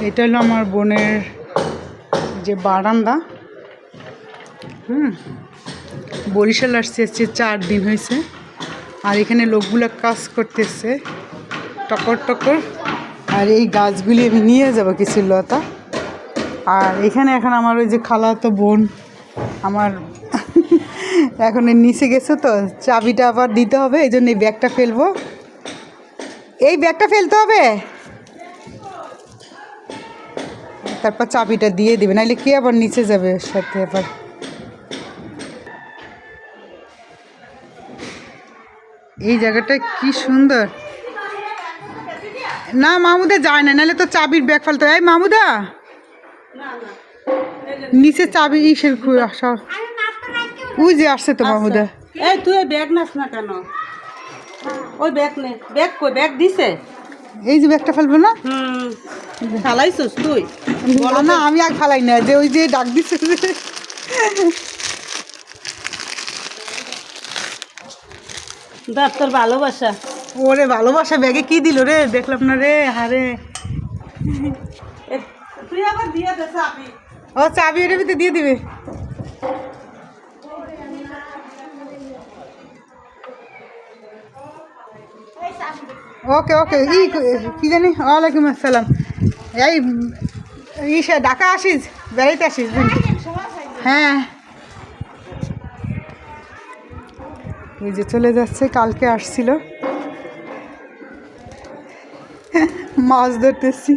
এটা হলো আমার বোনের যে বারান্দা। বরিশাল আসছে 4 দিন হয়েছে, আর এখানে লোকগুলো কাজ করতেছে টকর টকর। আর এই গাছগুলি আমি নিয়ে যাবো কিছু লতা। আর এখানে এখন আমার ওই যে খালাতো বোন আমার এখন নিচে গেছে, তো চাবিটা আবার দিতে হবে, এই জন্য এই ব্যাগটা ফেলবো। এই ব্যাগটা ফেলতে হবে, তারপর চাবিটা দিয়ে দেবে, নাহলে কে আবার নিচে যাবে ওর সাথে আবার। এই জায়গাটা কি সুন্দর। না মামুদা যায় না, নাহলে তো চাবির ব্যাগ ফেলতে হয়। মামুদা নিচে চাবি ইসের সব ওই যে আসছে তো মামুদা। এই তুই ব্যাগ নাস না কেন? ওই ব্যাগ নে, ব্যাগ কই? ব্যাগ দিছে। এই যে ব্যাগটা ফেলবো না? ফালাইছিস তুই? না আমি আর ফালাই না, যে ওই যে ডাক দিচ্ছে। দেখ তোর ভালোবাসা। ওরে ভালোবাসা ব্যাগে কি দিল রে, দেখলাম না রে। হারে তুই আবার দিয়ে দে চাবি। ও চাবি এর ভিতরে দিয়ে দিবে। ওকে ওকে। কি জানি, ওয়ালাইকুম আসসালাম। এই ইসে ঢাকা আসিস, বেড়াইতে আসিস? হ্যাঁ এই যে চলে যাচ্ছে, কালকে আসছিল। মাছ ধরতেছি।